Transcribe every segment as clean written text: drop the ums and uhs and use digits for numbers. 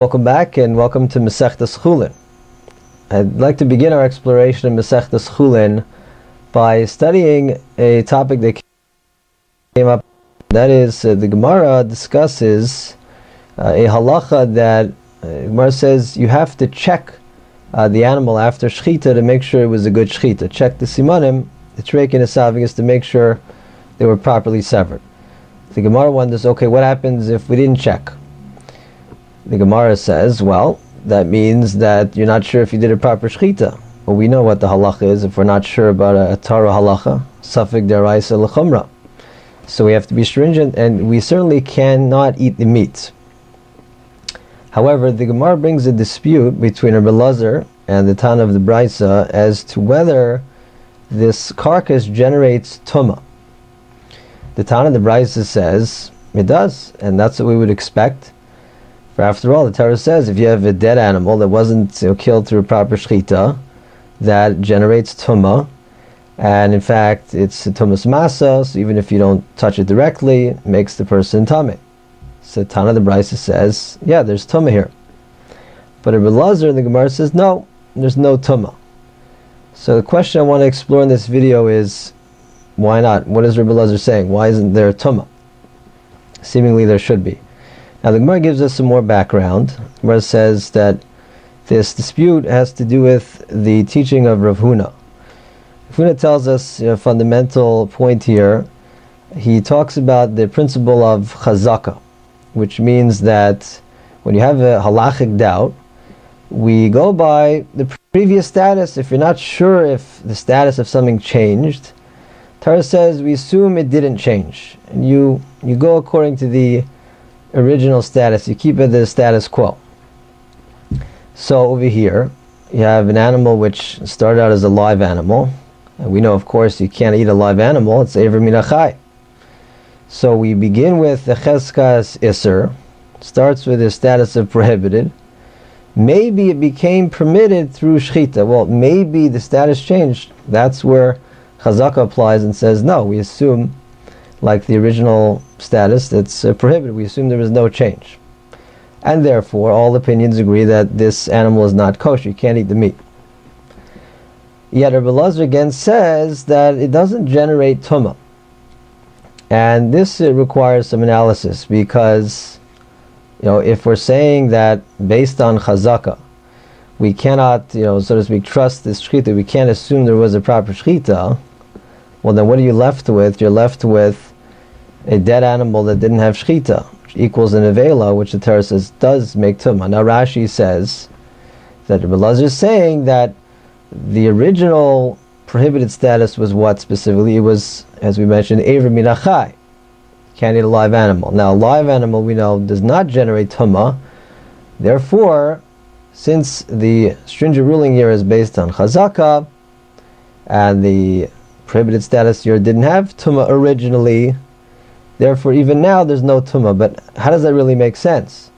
Welcome back and welcome to Masechtas Chullin. I'd like to begin our exploration of Masechtas Chullin by studying a topic that came up. That is, the Gemara discusses a halacha that Gemara says you have to check the animal after shechita to make sure it was a good shechita. Check the simanim, the trach and esophagus, to make sure they were properly severed. The Gemara wonders, okay, what happens if we didn't check? The Gemara says, well, that means that you're not sure if you did a proper shechita. Well, we know what the halacha is if we're not sure about a Torah halacha, safek deraisa l'chumra. So we have to be stringent, and we certainly cannot eat the meat. However, the Gemara brings a dispute between Rabbi Elazar and the Tana of the Brisa as to whether this carcass generates tumah. The Tana of the Brisa says it does, and that's what we would expect. For after all, the Torah says if you have a dead animal that wasn't killed through a proper shechita, that generates tumah, and in fact it's tumas masa, so even if you don't touch it directly, it makes the person tameh. So Tana the Brisa says, yeah, there's tumah here. But Rabbi Elazar in the Gemara says, no, there's no tumah. So the question I want to explore in this video is, why not? What is Rabbi Elazar saying? Why isn't there tumah? Seemingly there should be. Now the Gemara gives us some more background. The Gemara says that this dispute has to do with the teaching of Rav Huna. Rav Huna tells us a fundamental point here. He talks about the principle of Chazaka, which means that when you have a halachic doubt, we go by the previous status. If you're not sure if the status of something changed, Torah says we assume it didn't change. And you go according to the original status. You keep it the status quo. So over here, you have an animal which started out as a live animal. And we know, of course, you can't eat a live animal. It's Eiver Min HaChai. So we begin with the Cheskas Isser. Starts with the status of prohibited. Maybe it became permitted through Shechita. Well, maybe the status changed. That's where Chazaka applies and says, no, we assume, like the original status, that's prohibited. We assume there is no change. And therefore, all opinions agree that this animal is not kosher. You can't eat the meat. Yet Rabbi Elazar again says that it doesn't generate tumah. And this requires some analysis, because if we're saying that based on Chazaka, we cannot, so to speak, trust this shechita, we can't assume there was a proper shechita, well then what are you left with? You're left with a dead animal that didn't have shechita, which equals an avela, which the Torah says does make tumah. Now Rashi says that Rabbi Elazar is saying that the original prohibited status was what specifically? It was, as we mentioned, Eiver Min HaChai. Can't eat a live animal. Now a live animal, we know, does not generate tumah. Therefore, since the stringent ruling here is based on Chazaka, and the prohibited status here didn't have tumah originally, therefore even now there's no tumah. But how does that really make sense?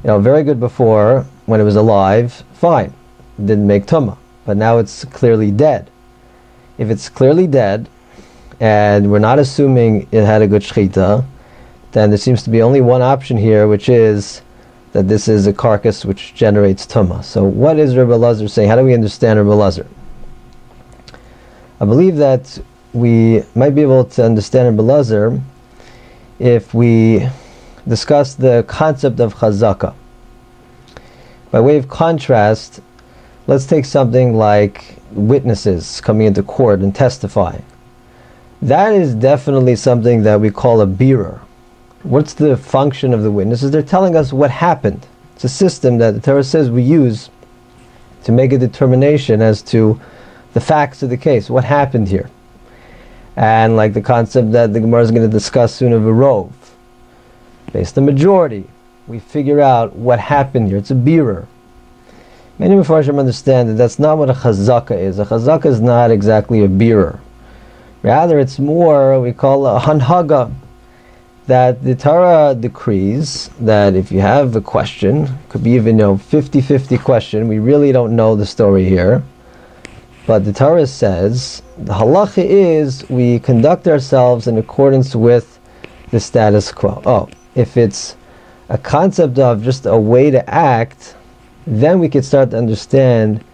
Very good before, when it was alive, fine, it didn't make tumah. But now it's clearly dead. If it's clearly dead, and we're not assuming it had a good shechita, then there seems to be only one option here, which is that this is a carcass which generates tumah. So what is Rabbi Elazar saying? How do we understand Rabbi Elazar? I believe that we might be able to understand Rabbi Elazar if we discuss the concept of Chazaka. By way of contrast, let's take something like witnesses coming into court and testifying. That is definitely something that we call a bearer. What's the function of the witnesses? They're telling us what happened. It's a system that the Torah says we use to make a determination as to the facts of the case. What happened here? And like the concept that the Gemara is going to discuss soon of a rove. Based on majority, we figure out what happened here. It's a bearer. Many Mefarshim understand that that's not what a Chazaka is. A Chazaka is not exactly a bearer. Rather, it's more we call a hanhaga, that the Torah decrees that if you have a question, could be even 50-50 question, we really don't know the story here, but the Torah says the halacha is we conduct ourselves in accordance with the status quo. If it's a concept of just a way to act, then we could start to understand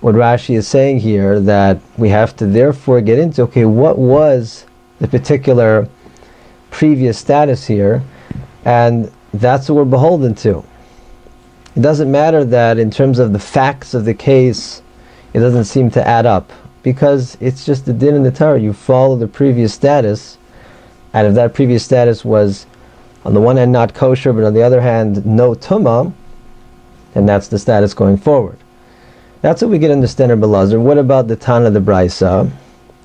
what Rashi is saying here, that we have to therefore get into, okay, what was the particular previous status here, and that's what we're beholden to. It doesn't matter that in terms of the facts of the case, it doesn't seem to add up, because it's just the din in the Torah. You follow the previous status, and if that previous status was, on the one hand, not kosher, but on the other hand, no tumah, then that's the status going forward. That's what we get in the standard Belazar. What about the Tana of the Brisa?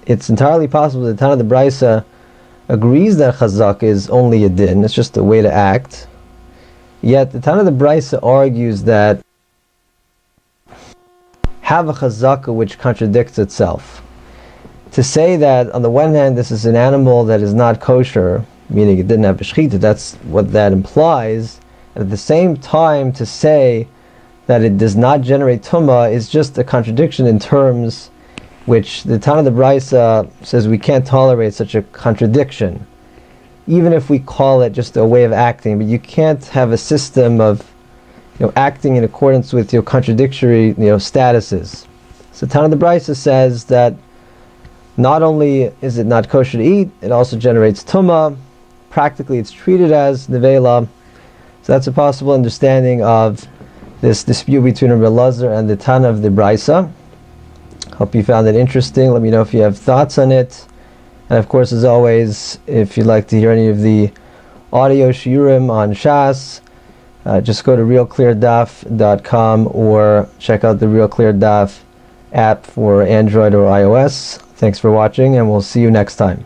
It's entirely possible that the Tana of the Brisa agrees that Chazaka is only a din, it's just a way to act. Yet the Tana of the Brisa argues that have a Chazaka which contradicts itself. To say that on the one hand this is an animal that is not kosher, meaning it didn't have a shechita, that's what that implies, and at the same time to say that it does not generate tumah is just a contradiction in terms which the Tana of the Brisa says we can't tolerate such a contradiction, even if we call it just a way of acting. But you can't have a system of acting in accordance with your contradictory statuses. So Tana of the Brisa says that not only is it not kosher to eat, it also generates tumah. Practically it's treated as nevela. So that's a possible understanding of this dispute between Rabbi Elazar and the Tana of the Brisa. Hope you found it interesting. Let me know if you have thoughts on it. And of course, as always, if you'd like to hear any of the audio shiurim on Shas, just go to realcleardaf.com or check out the Real Clear Daf app for Android or iOS. Thanks for watching, and we'll see you next time.